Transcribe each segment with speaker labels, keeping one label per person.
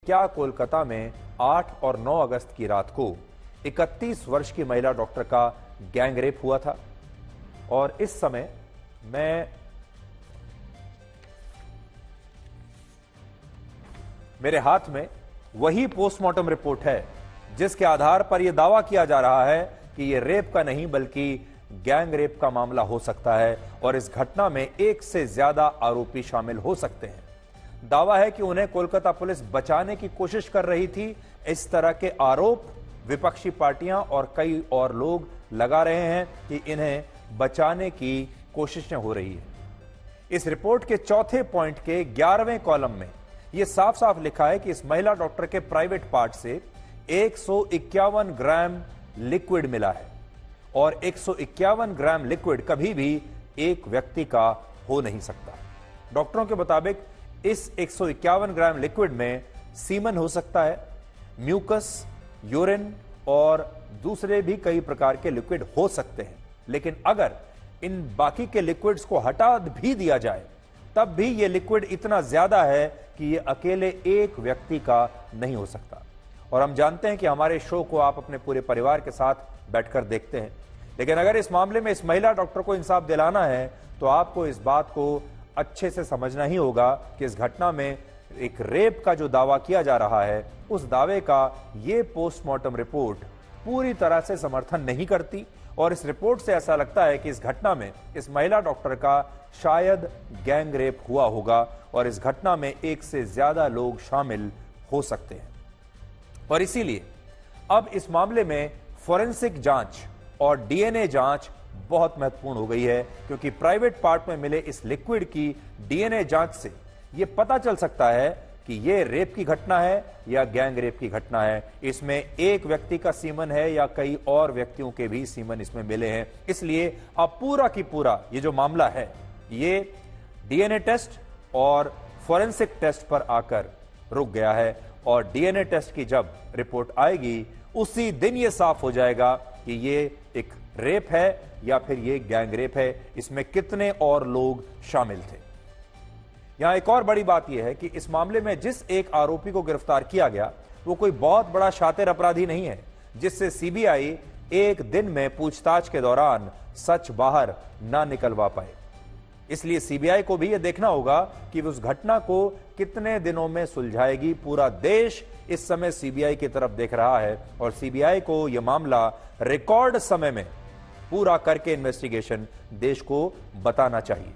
Speaker 1: क्या कोलकाता में 8 और 9 अगस्त की रात को 31 वर्ष की महिला डॉक्टर का गैंग रेप हुआ था? और इस समय मेरे हाथ में वही पोस्टमार्टम रिपोर्ट है जिसके आधार पर यह दावा किया जा रहा है कि यह रेप का नहीं बल्कि गैंग रेप का मामला हो सकता है और इस घटना में एक से ज्यादा आरोपी शामिल हो सकते हैं। दावा है कि उन्हें कोलकाता पुलिस बचाने की कोशिश कर रही थी। इस तरह के आरोप विपक्षी पार्टियां और कई और लोग लगा रहे हैं कि इन्हें बचाने की कोशिशें हो रही है। इस रिपोर्ट के चौथे पॉइंट के 11वें कॉलम में यह साफ साफ लिखा है कि इस महिला डॉक्टर के प्राइवेट पार्ट से 151 ग्राम लिक्विड मिला है और 151 ग्राम लिक्विड कभी भी एक व्यक्ति का हो नहीं सकता। डॉक्टरों के मुताबिक इस 151 ग्राम लिक्विड में सीमन हो सकता है, म्यूकस, यूरिन और दूसरे भी कई प्रकार के लिक्विड हो सकते हैं। लेकिन अगर इन बाकी के लिक्विड्स को हटा भी दिया जाए तब भी यह लिक्विड इतना ज्यादा है कि यह अकेले एक व्यक्ति का नहीं हो सकता। और हम जानते हैं कि हमारे शो को आप अपने पूरे परिवार के साथ बैठकर देखते हैं, लेकिन अगर इस मामले में इस महिला डॉक्टर को इंसाफ दिलाना है तो आपको इस बात को अच्छे से समझना ही होगा कि इस घटना में एक रेप का जो दावा किया जा रहा है उस दावे का यह पोस्टमार्टम रिपोर्ट पूरी तरह से समर्थन नहीं करती। और इस रिपोर्ट से ऐसा लगता है कि इस घटना में इस महिला डॉक्टर का शायद गैंग रेप हुआ होगा और इस घटना में एक से ज्यादा लोग शामिल हो सकते हैं। और इसीलिए अब इस मामले में फोरेंसिक जांच और डीएनए जांच बहुत महत्वपूर्ण हो गई है, क्योंकि प्राइवेट पार्ट में मिले इस लिक्विड की डीएनए जांच से यह पता चल सकता है कि यह रेप की घटना है या गैंग रेप की घटना है। इसमें एक व्यक्ति का सीमन है या कई और व्यक्तियों के भी सीमन इसमें मिले हैं। इसलिए अब पूरा की पूरा ये जो मामला है ये डीएनए टेस्ट और फोरेंसिक टेस्ट पर आकर रुक गया है और डीएनए टेस्ट की जब रिपोर्ट आएगी उसी दिन यह साफ हो जाएगा कि ये एक रेप है या फिर ये गैंग रेप है, इसमें कितने और लोग शामिल थे। यहां एक और बड़ी बात यह है कि इस मामले में जिस एक आरोपी को गिरफ्तार किया गया वो कोई बहुत बड़ा शातिर अपराधी नहीं है जिससे सीबीआई एक दिन में पूछताछ के दौरान सच बाहर ना निकलवा पाए। इसलिए सीबीआई को भी यह देखना होगा कि उस घटना को कितने दिनों में सुलझाएगी। पूरा देश इस समय सीबीआई की तरफ देख रहा है और सीबीआई को यह मामला रिकॉर्ड समय में पूरा करके इन्वेस्टिगेशन देश को बताना चाहिए।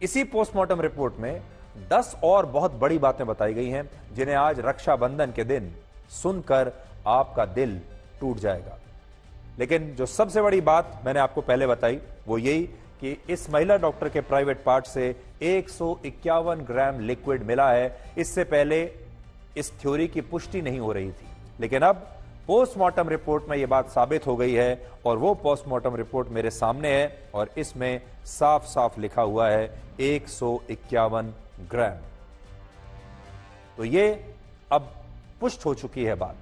Speaker 1: इसी पोस्टमार्टम रिपोर्ट में 10 और बहुत बड़ी बातें बताई गई हैं जिन्हें आज रक्षाबंधन के दिन सुनकर आपका दिल टूट जाएगा। लेकिन जो सबसे बड़ी बात मैंने आपको पहले बताई वो यही कि इस महिला डॉक्टर के प्राइवेट पार्ट से 151 ग्राम लिक्विड मिला है। इससे पहले इस थ्योरी की पुष्टि नहीं हो रही थी, लेकिन अब पोस्टमार्टम रिपोर्ट में यह बात साबित हो गई है और वो पोस्टमार्टम रिपोर्ट मेरे सामने है और इसमें साफ साफ लिखा हुआ है 151 ग्राम। तो ये अब पुष्ट हो चुकी है बात।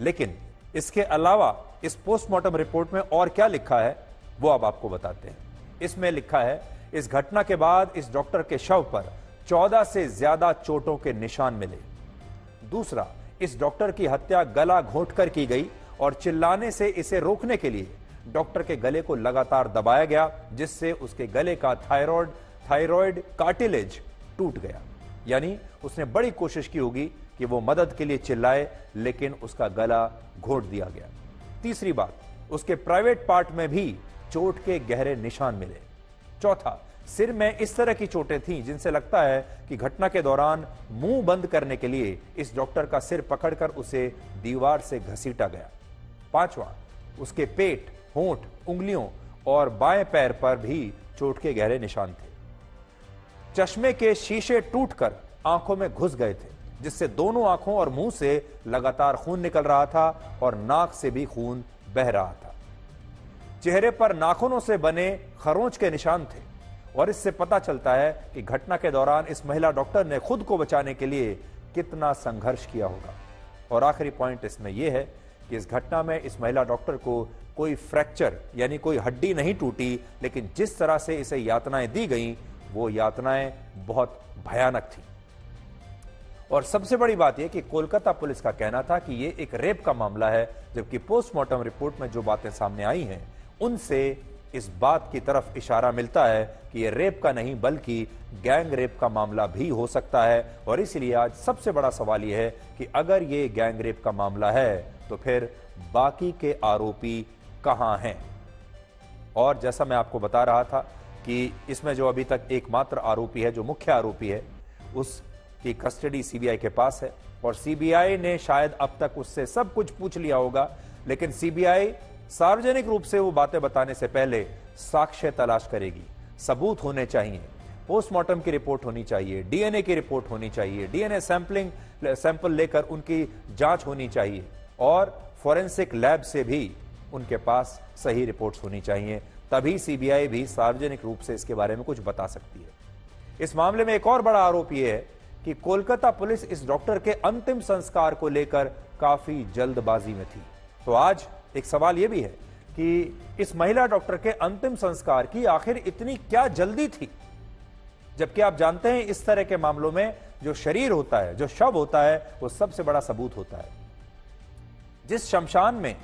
Speaker 1: लेकिन इसके अलावा इस पोस्टमार्टम रिपोर्ट में और क्या लिखा है वो अब आपको बताते हैं। इसमें लिखा है इस घटना के बाद इस डॉक्टर के शव पर 14 से ज्यादा चोटों के निशान मिले। दूसरा, इस डॉक्टर की हत्या गला घोंटकर की गई और चिल्लाने से इसे रोकने के लिए डॉक्टर के गले को लगातार दबाया गया जिससे उसके गले का थायराइड कार्टिलेज टूट गया। यानी उसने बड़ी कोशिश की होगी कि वो मदद के लिए चिल्लाए लेकिन उसका गला घोंट दिया गया। तीसरी बात, उसके प्राइवेट पार्ट में भी चोट के गहरे निशान मिले। चौथा, सिर में इस तरह की चोटें थीं जिनसे लगता है कि घटना के दौरान मुंह बंद करने के लिए इस डॉक्टर का सिर पकड़कर उसे दीवार से घसीटा गया। पांचवा, उसके पेट, होंठ, उंगलियों और बाएं पैर पर भी चोट के गहरे निशान थे। चश्मे के शीशे टूटकर आंखों में घुस गए थे जिससे दोनों आंखों और मुंह से लगातार खून निकल रहा था और नाक से भी खून बह रहा था। चेहरे पर नाखूनों से बने खरोंच के निशान थे और इससे पता चलता है कि घटना के दौरान इस महिला डॉक्टर ने खुद को बचाने के लिए कितना संघर्ष किया होगा। और आखिरी पॉइंट इसमें यह है कि इस घटना में इस महिला डॉक्टर को कोई फ्रैक्चर यानी कोई हड्डी नहीं टूटी, लेकिन जिस तरह से इसे यातनाएं दी गईं वो यातनाएं बहुत भयानक थी। और सबसे बड़ी बात यह कि कोलकाता पुलिस का कहना था कि यह एक रेप का मामला है, जबकि पोस्टमार्टम रिपोर्ट में जो बातें सामने आई हैं उनसे इस बात की तरफ इशारा मिलता है कि यह रेप का नहीं बल्कि गैंग रेप का मामला भी हो सकता है। और इसलिए आज सबसे बड़ा सवाल यह है कि अगर यह गैंग रेप का मामला है तो फिर बाकी के आरोपी कहां हैं। और जैसा मैं आपको बता रहा था कि इसमें जो अभी तक एकमात्र आरोपी है, जो मुख्य आरोपी है, उसकी कस्टडी सीबीआई के पास है और सीबीआई ने शायद अब तक उससे सब कुछ पूछ लिया होगा, लेकिन सीबीआई सार्वजनिक रूप से वो बातें बताने से पहले साक्ष्य तलाश करेगी। सबूत होने चाहिए, पोस्टमार्टम की रिपोर्ट होनी चाहिए, डीएनए की रिपोर्ट होनी चाहिए, डीएनए सैंपल लेकर उनकी जांच होनी चाहिए और फॉरेंसिक लैब से भी उनके पास सही रिपोर्ट्स होनी चाहिए। तभी सीबीआई भी सार्वजनिक रूप से इसके बारे में कुछ बता सकती है। इस मामले में एक और बड़ा आरोप यह है कि कोलकाता पुलिस इस डॉक्टर के अंतिम संस्कार को लेकर काफी जल्दबाजी में थी। तो आज एक सवाल यह भी है कि इस महिला डॉक्टर के अंतिम संस्कार की आखिर इतनी क्या जल्दी थी, जबकि आप जानते हैं इस तरह के मामलों में जो शरीर होता है, जो शव होता है, वो सबसे बड़ा सबूत होता है। जिस शमशान में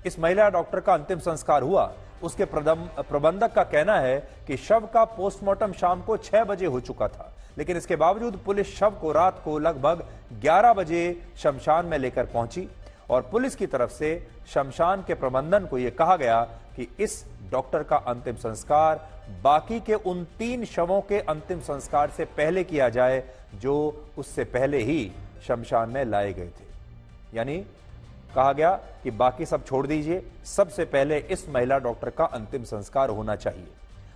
Speaker 1: इस महिला डॉक्टर का अंतिम संस्कार हुआ, उसके प्रबंधक का कहना है कि शव का पोस्टमार्टम शाम को 6 बजे हो चुका था, लेकिन इसके बावजूद पुलिस शव को रात को लगभग 11 बजे शमशान में लेकर पहुंची और पुलिस की तरफ से शमशान के प्रबंधन को यह कहा गया कि इस डॉक्टर का अंतिम संस्कार बाकी के उन 3 शवों के अंतिम संस्कार से पहले किया जाए जो उससे पहले ही शमशान में लाए गए थे। यानी कहा गया कि बाकी सब छोड़ दीजिए, सबसे पहले इस महिला डॉक्टर का अंतिम संस्कार होना चाहिए।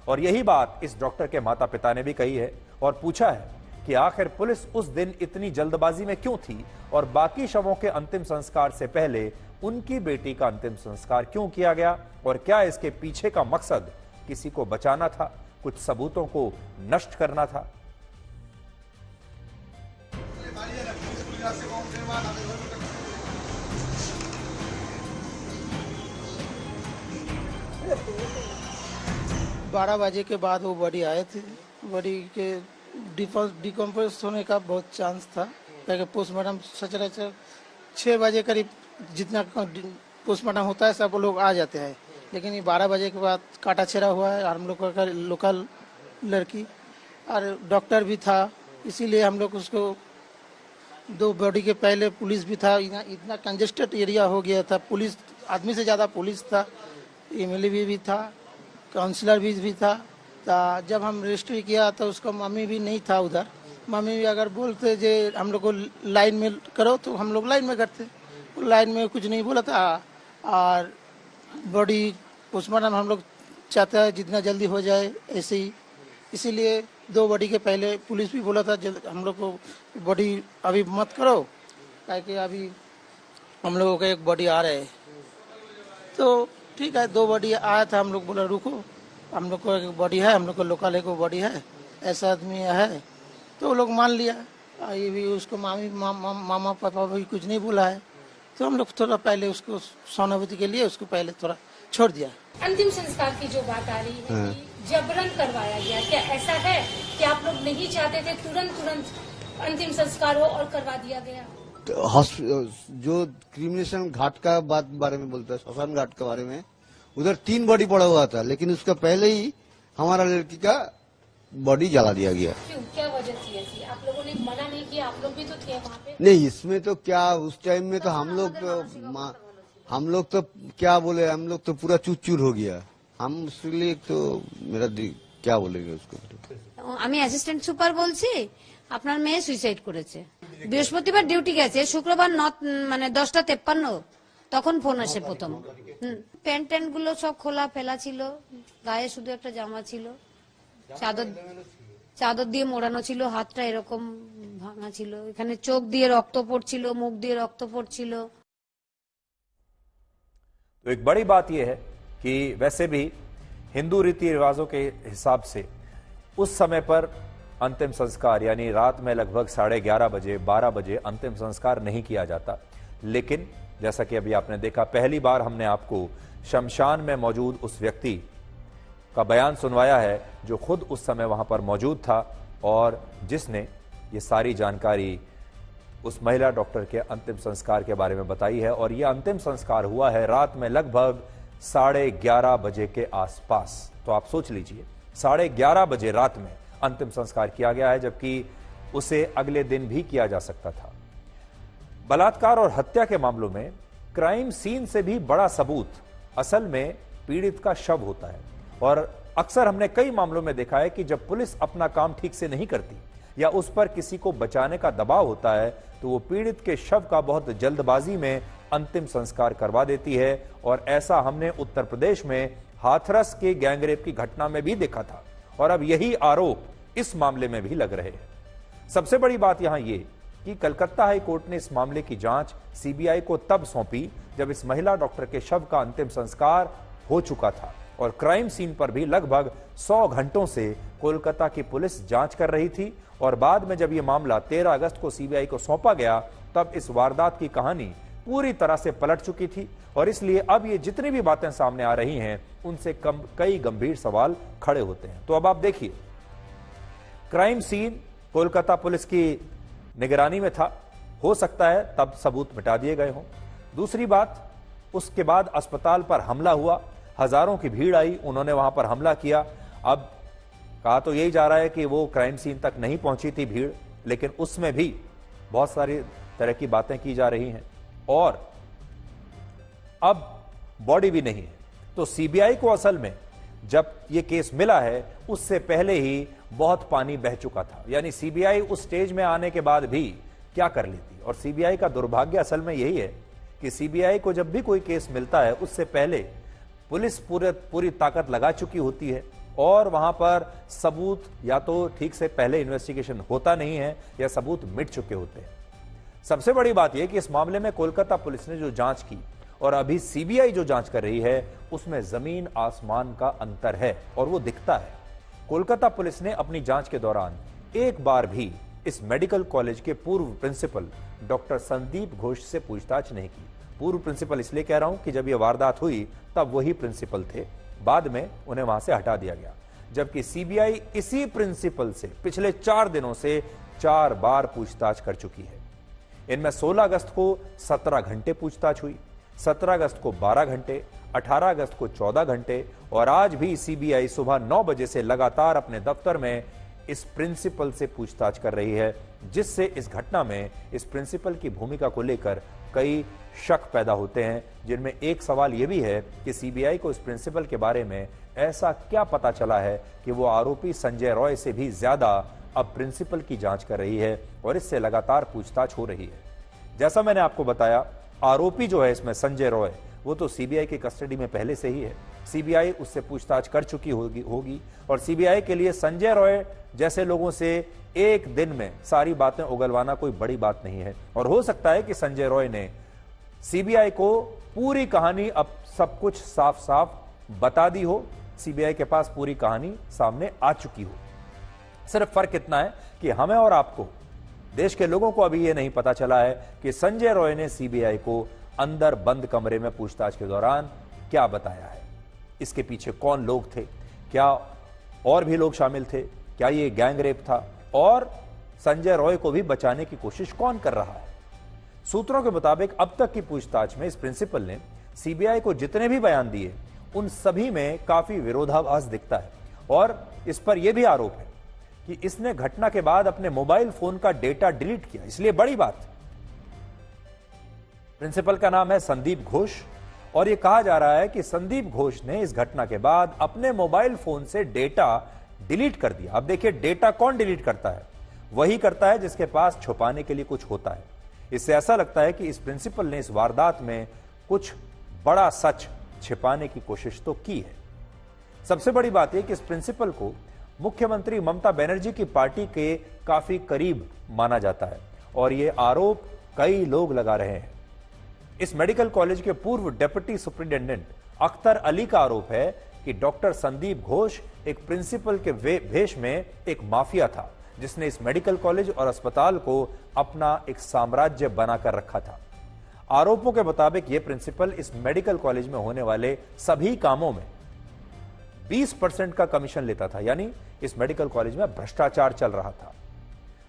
Speaker 1: और यही बात इस डॉक्टर के माता पिता ने भी कही है और पूछा है कि आखिर पुलिस उस दिन इतनी जल्दबाजी में क्यों थी और बाकी शवों के अंतिम संस्कार से पहले उनकी बेटी का अंतिम संस्कार क्यों किया गया और क्या इसके पीछे का मकसद किसी को बचाना था, कुछ सबूतों को नष्ट करना था।
Speaker 2: बारह बजे के बाद वो बॉडी आए थे। बॉडी के डिकम्पोज होने का बहुत चांस था, क्योंकि पोस्टमार्टम सचराचर 6 बजे करीब जितना पोस्टमार्टम होता है सब लोग आ जाते हैं, लेकिन ये 12 बजे के बाद काटा छेड़ा हुआ है। हम लोग का लोकल लड़की और डॉक्टर भी था, इसीलिए हम लोग उसको 2 बॉडी के पहले पुलिस भी था। इतना कंजेस्टेड एरिया हो गया था, पुलिस आदमी से ज़्यादा पुलिस था, एमएलए भी था, काउंसलर भी था। तो जब हम रजिस्ट्री किया तो उसका मम्मी भी नहीं था उधर। मम्मी भी अगर बोलते जे हम लोग को लाइन में करो तो हम लोग लाइन में करते, लाइन में कुछ नहीं बोला था। और बॉडी पोस्टमार्टम हम लोग चाहते हैं जितना जल्दी हो जाए ऐसे ही, इसीलिए 2 बॉडी के पहले पुलिस भी बोला था हम लोग को बॉडी अभी मत करो, ताकि अभी हम लोगों का एक बॉडी आ रहा है। तो ठीक है, 2 बॉडी आया था, हम लोग बोला रुको, हम लोग को एक बॉडी है, हम लोग को लोकल एक बॉडी है, ऐसा आदमी है, तो वो लोग मान लिया। ये भी उसको मामा पापा भी कुछ नहीं बोला है, तो हम लोग थोड़ा पहले उसको सहानुभूति के लिए उसको पहले थोड़ा छोड़ दिया।
Speaker 3: अंतिम संस्कार की जो बात आ रही है कि जबरन करवाया गया, क्या ऐसा है कि आप लोग नहीं चाहते थे तुरंत अंतिम संस्कार हो और करवा दिया गया?
Speaker 4: जो क्रिमिनेशन घाट का बारे में बोलता है, श्मशान घाट के बारे में, उधर 3 बॉडी पड़ा हुआ था, लेकिन उसका पहले ही हमारा लड़की का बॉडी जला दिया गया।
Speaker 3: क्यों, क्या वजह थी ऐसी? आप लोगों ने मना नहीं किया? आप लोग भी तो थे वहाँ पे।
Speaker 4: नहीं, इसमें तो क्या उस टाइम में तो हम लोग तो क्या बोले, हम लोग तो पूरा चूर हो गया। हम उसके लिए तो मेरा क्या बोलेंगे उसको।
Speaker 5: আমি অ্যাসিস্ট্যান্ট সুপার বলছি, আপনার মেয়ে সুইসাইড করেছে। বৃহস্পতিবার ডিউটি গেছে, শুক্রবার 10:53 তখন ফোন আসে প্রথম। প্যান্ট ট্যান্ট গুলো সব খোলা ফেলা ছিল, গায়ে শুধু একটা জামা ছিল, চাদর দিয়ে মোড়ানো ছিল, হাতটা এরকম ভাঙা ছিল, এখানে চোখ দিয়ে রক্ত পড়ছিল, মুখ দিয়ে রক্ত পড়ছিল।
Speaker 1: तो एक बड़ी बात यह है कि वैसे भी हिंदू रीति रिवाजों के हिसाब से उस समय पर अंतिम संस्कार यानी रात में लगभग 11:30 बजे 12 बजे अंतिम संस्कार नहीं किया जाता। लेकिन जैसा कि अभी आपने देखा, पहली बार हमने आपको शमशान में मौजूद उस व्यक्ति का बयान सुनवाया है जो खुद उस समय वहां पर मौजूद था और जिसने ये सारी जानकारी उस महिला डॉक्टर के अंतिम संस्कार के बारे में बताई है। और यह अंतिम संस्कार हुआ है रात में लगभग 11:30 बजे के आसपास। तो आप सोच लीजिए 11:30 बजे रात में अंतिम संस्कार किया गया है, जबकि उसे अगले दिन भी किया जा सकता था। बलात्कार और हत्या के मामलों में क्राइम सीन से भी बड़ा सबूत असल में पीड़ित का शव होता है। और अक्सर हमने कई मामलों में देखा है कि जब पुलिस अपना काम ठीक से नहीं करती या उस पर किसी को बचाने का दबाव होता है तो वो पीड़ित के शव का बहुत जल्दबाजी में अंतिम संस्कार करवा देती है। और ऐसा हमने उत्तर प्रदेश में हाथरस के गैंगरेप की घटना में भी देखा था और अब यही आरोप इस मामले में भी लग रहे हैं। सबसे बड़ी बात यहां यह कि कलकत्ता हाई कोर्ट ने इस मामले की जांच सीबीआई को तब सौंपी जब इस महिला डॉक्टर के शव का अंतिम संस्कार हो चुका था और क्राइम सीन पर भी लगभग 100 घंटों से कोलकाता की पुलिस जांच कर रही थी। और बाद में जब यह मामला 13 अगस्त को सीबीआई को सौंपा गया तब इस वारदात की कहानी पूरी तरह से पलट चुकी थी और इसलिए अब ये जितनी भी बातें सामने आ रही हैं उनसे कई गंभीर सवाल खड़े होते हैं। तो अब आप देखिए, क्राइम सीन कोलकाता पुलिस की निगरानी में था, हो सकता है तब सबूत मिटा दिए गए हों। दूसरी बात, उसके बाद अस्पताल पर हमला हुआ, हजारों की भीड़ आई, उन्होंने वहां पर हमला किया। अब कहा तो यही जा रहा है कि वो क्राइम सीन तक नहीं पहुंची थी भीड़, लेकिन उसमें भी बहुत सारी तरह की बातें की जा रही हैं और अब बॉडी भी नहीं है। तो सीबीआई को असल में जब ये केस मिला है उससे पहले ही बहुत पानी बह चुका था, यानी सीबीआई उस स्टेज में आने के बाद भी क्या कर लेती। और सीबीआई का दुर्भाग्य असल में यही है कि सीबीआई को जब भी कोई केस मिलता है उससे पहले पुलिस पूरी ताकत लगा चुकी होती है और वहां पर सबूत या तो ठीक से पहले इन्वेस्टिगेशन होता नहीं है या सबूत मिट चुके होते हैं। सबसे बड़ी बात यह कि इस मामले में कोलकाता पुलिस ने जो जांच की और अभी सीबीआई जो जांच कर रही है उसमें जमीन आसमान का अंतर है और वो दिखता है। कोलकाता पुलिस ने अपनी जांच के दौरान एक बार भी इस मेडिकल कॉलेज के पूर्व प्रिंसिपल डॉक्टर संदीप घोष से पूछताछ नहीं की। पूर्व प्रिंसिपल इसलिए कह रहा हूं कि जब यह वारदात हुई तब वही प्रिंसिपल थे, बाद में उन्हें वहां से हटा दिया गया, जबकि सीबीआई इसी प्रिंसिपल से पिछले 4 दिनों से 4 बार पूछताछ कर चुकी है। इनमें 16 अगस्त को 17 घंटे पूछताछ हुई, 17 अगस्त को 12 घंटे, 18 अगस्त को 14 घंटे और आज भी सीबीआई सुबह 9 बजे से लगातार अपने दफ्तर में इस प्रिंसिपल से पूछताछ कर रही है, जिससे इस घटना में इस प्रिंसिपल की भूमिका को लेकर कई शक पैदा होते हैं, जिनमें एक सवाल यह भी है कि सीबीआई को इस प्रिंसिपल के बारे में ऐसा क्या पता चला है कि वो आरोपी संजय रॉय से भी ज्यादा अब प्रिंसिपल की जांच कर रही है और इससे लगातार पूछताछ हो रही है। जैसा मैंने आपको बताया, आरोपी जो है इसमें संजय रॉय, वो तो सीबीआई की कस्टडी में पहले से ही है, सीबीआई उससे पूछताछ कर चुकी होगी और सीबीआई के लिए संजय रॉय जैसे लोगों से एक दिन में सारी बातें उगलवाना कोई बड़ी बात नहीं है। और हो सकता है कि संजय रॉय ने सीबीआई को पूरी कहानी अब सब कुछ साफ साफ बता दी हो, सीबीआई के पास पूरी कहानी सामने आ चुकी हो। सिर्फ फर्क इतना है कि हमें और आपको, देश के लोगों को अभी यह नहीं पता चला है कि संजय रॉय ने सीबीआई को अंदर बंद कमरे में पूछताछ के दौरान क्या बताया है, इसके पीछे कौन लोग थे, क्या और भी लोग शामिल थे, क्या ये गैंग रेप था और संजय रॉय को भी बचाने की कोशिश कौन कर रहा है। सूत्रों के मुताबिक अब तक की पूछताछ में इस प्रिंसिपल ने सीबीआई को जितने भी बयान दिए उन सभी में काफी विरोधाभास दिखता है और इस पर यह भी आरोप है कि इसने घटना के बाद अपने मोबाइल फोन का डेटा डिलीट किया। इसलिए बड़ी बात, प्रिंसिपल का नाम है संदीप घोष और यह कहा जा रहा है कि संदीप घोष ने इस घटना के बाद अपने मोबाइल फोन से डेटा डिलीट कर दिया। अब देखिए, डेटा कौन डिलीट करता है? वही करता है जिसके पास छुपाने के लिए कुछ होता है। इससे ऐसा लगता है कि इस प्रिंसिपल ने इस वारदात में कुछ बड़ा सच छिपाने की कोशिश तो की है। सबसे बड़ी बात यह कि इस प्रिंसिपल को मुख्यमंत्री ममता बनर्जी की पार्टी के काफी करीब माना जाता है और यह आरोप कई लोग लगा रहे हैं। इस मेडिकल कॉलेज के पूर्व डिप्टी सुपरिटेंडेंट अख्तर अली का आरोप है कि डॉक्टर संदीप घोष एक प्रिंसिपल के भेष में एक माफिया था जिसने इस मेडिकल कॉलेज और अस्पताल को अपना एक साम्राज्य बनाकर रखा था। आरोपों के मुताबिक यह प्रिंसिपल इस मेडिकल कॉलेज में होने वाले सभी कामों में 20% का कमीशन लेता था, यानी इस मेडिकल कॉलेज में भ्रष्टाचार चल रहा था।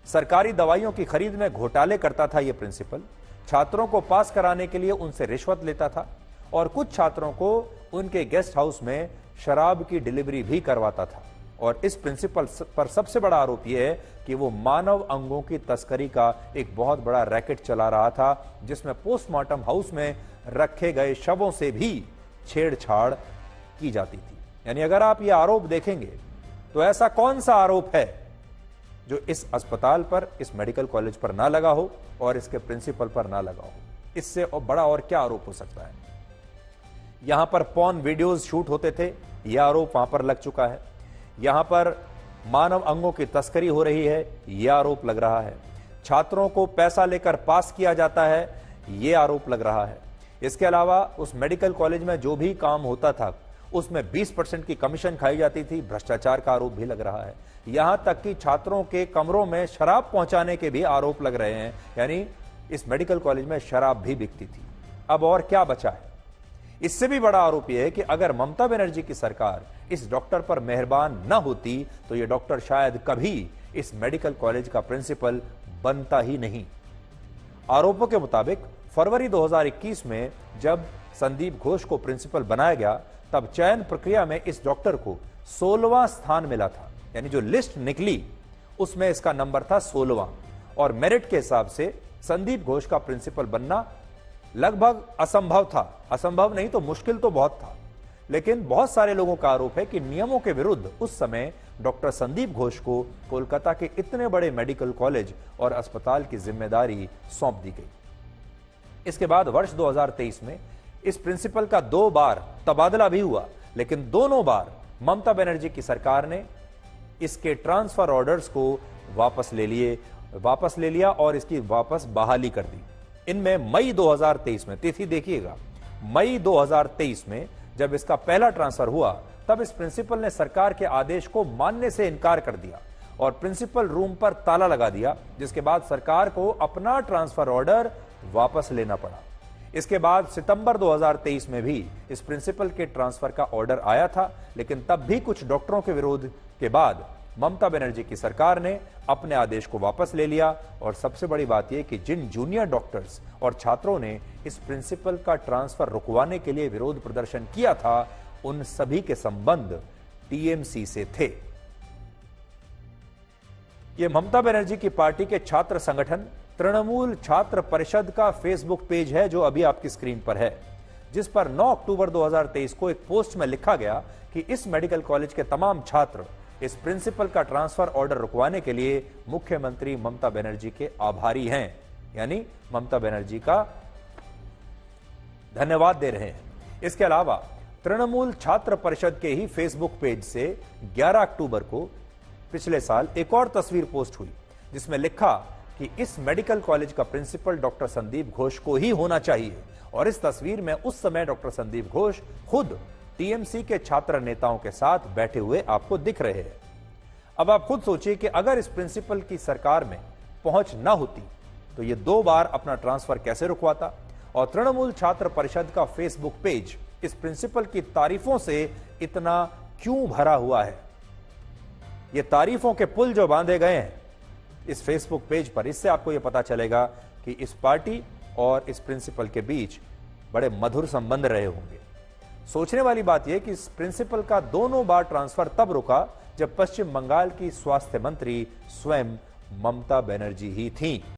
Speaker 1: सरकारी दवाइयों की खरीद में घोटाले करता था यह प्रिंसिपल, छात्रों को पास कराने के लिए उनसे रिश्वत लेता था और कुछ छात्रों को उनके गेस्ट हाउस में शराब की डिलीवरी भी करवाता था। और इस प्रिंसिपल पर सबसे बड़ा आरोप यह है कि वो मानव अंगों की तस्करी का एक बहुत बड़ा रैकेट चला रहा था, जिसमें पोस्टमार्टम हाउस में रखे गए शवों से भी छेड़छाड़ की जाती थी। यानी अगर आप ये आरोप देखेंगे तो ऐसा कौन सा आरोप है जो इस अस्पताल पर, इस मेडिकल कॉलेज पर ना लगा हो और इसके प्रिंसिपल पर ना लगा हो? इससे और बड़ा और क्या आरोप हो सकता है? यहां पर पॉर्न वीडियोस शूट होते थे, यह आरोप वहां पर लग चुका है। यहां पर मानव अंगों की तस्करी हो रही है, यह आरोप लग रहा है। छात्रों को पैसा लेकर पास किया जाता है, यह आरोप लग रहा है। इसके अलावा उस मेडिकल कॉलेज में जो भी काम होता था उसमें 20% की कमीशन खाई जाती थी, भ्रष्टाचार का आरोप भी लग रहा है। यहां तक कि छात्रों के कमरों में शराब पहुंचाने के भी आरोप लग रहे हैं, यानी इस मेडिकल कॉलेज में शराब भी बिकती थी। अब और क्या बचा है? इससे भी बड़ा आरोप यह है कि अगर ममता बनर्जी की सरकार इस डॉक्टर पर मेहरबान न होती तो यह डॉक्टर शायद कभी इस मेडिकल कॉलेज का प्रिंसिपल बनता ही नहीं। आरोपों के मुताबिक फरवरी 2021 में जब संदीप घोष को प्रिंसिपल बनाया गया, तब चयन प्रक्रिया में इस डॉक्टर को 16वां स्थान मिला था। यानी जो लिस्ट निकली उसमें इसका नंबर था 16वां, और मेरिट के हिसाब से संदीप घोष का प्रिंसिपल बनना लगभग असंभव था। असंभव नहीं तो मुश्किल तो बहुत था। लेकिन बहुत सारे लोगों का आरोप है कि नियमों के विरुद्ध उस समय डॉक्टर संदीप घोष को कोलकाता के इतने बड़े मेडिकल कॉलेज और अस्पताल की जिम्मेदारी सौंप दी गई। इसके बाद वर्ष 2023 में इस प्रिंसिपल का 2 बार तबादला भी हुआ, लेकिन दोनों बार ममता बनर्जी की सरकार ने इसके ट्रांसफर ऑर्डर्स को वापस ले लिया और इसकी वापस बहाली कर दी। इनमें मई 2023 में, तिथि देखिएगा, मई 2023 में जब इसका पहला ट्रांसफर हुआ तब इस प्रिंसिपल ने सरकार के आदेश को मानने से इनकार कर दिया और प्रिंसिपल रूम पर ताला लगा दिया, जिसके बाद सरकार को अपना ट्रांसफर ऑर्डर वापस लेना पड़ा। इसके बाद सितंबर 2023 में भी इस प्रिंसिपल के ट्रांसफर का ऑर्डर आया था, लेकिन तब भी कुछ डॉक्टरों के विरोध के बाद ममता बनर्जी की सरकार ने अपने आदेश को वापस ले लिया। और सबसे बड़ी बात यह कि जिन जूनियर डॉक्टर्स और छात्रों ने इस प्रिंसिपल का ट्रांसफर रुकवाने के लिए विरोध प्रदर्शन किया था, उन सभी के संबंध टीएमसी से थे। यह ममता बनर्जी की पार्टी के छात्र संगठन तृणमूल छात्र परिषद का फेसबुक पेज है, जो अभी आपकी स्क्रीन पर है, जिस पर 9 अक्टूबर 2023 को एक पोस्ट में लिखा गया कि इस मेडिकल कॉलेज के तमाम छात्र इस प्रिंसिपल का ट्रांसफर ऑर्डर रुकवाने के लिए मुख्यमंत्री ममता बनर्जी के आभारी हैं, यानी ममता बनर्जी का धन्यवाद दे रहे हैं। इसके अलावा तृणमूल छात्र परिषद के ही फेसबुक पेज से 11 अक्टूबर को पिछले साल एक और तस्वीर पोस्ट हुई, जिसमें लिखा कि इस मेडिकल कॉलेज का प्रिंसिपल डॉक्टर संदीप घोष को ही होना चाहिए। और इस तस्वीर में उस समय डॉक्टर संदीप घोष खुद टीएमसी के छात्र नेताओं के साथ बैठे हुए आपको दिख रहे हैं। अब आप खुद सोचिए कि अगर इस प्रिंसिपल की सरकार में पहुंच ना होती तो ये 2 बार अपना ट्रांसफर कैसे रुकवाता। और तृणमूल छात्र परिषद का फेसबुक पेज इस प्रिंसिपल की तारीफों से इतना क्यों भरा हुआ है? ये तारीफों के पुल जो बांधे गए हैं इस फेसबुक पेज पर, इससे आपको यह पता चलेगा कि इस पार्टी और इस प्रिंसिपल के बीच बड़े मधुर संबंध रहे होंगे। सोचने वाली बात यह कि इस प्रिंसिपल का दोनों बार ट्रांसफर तब रुका जब पश्चिम बंगाल की स्वास्थ्य मंत्री स्वयं ममता बनर्जी ही थीं।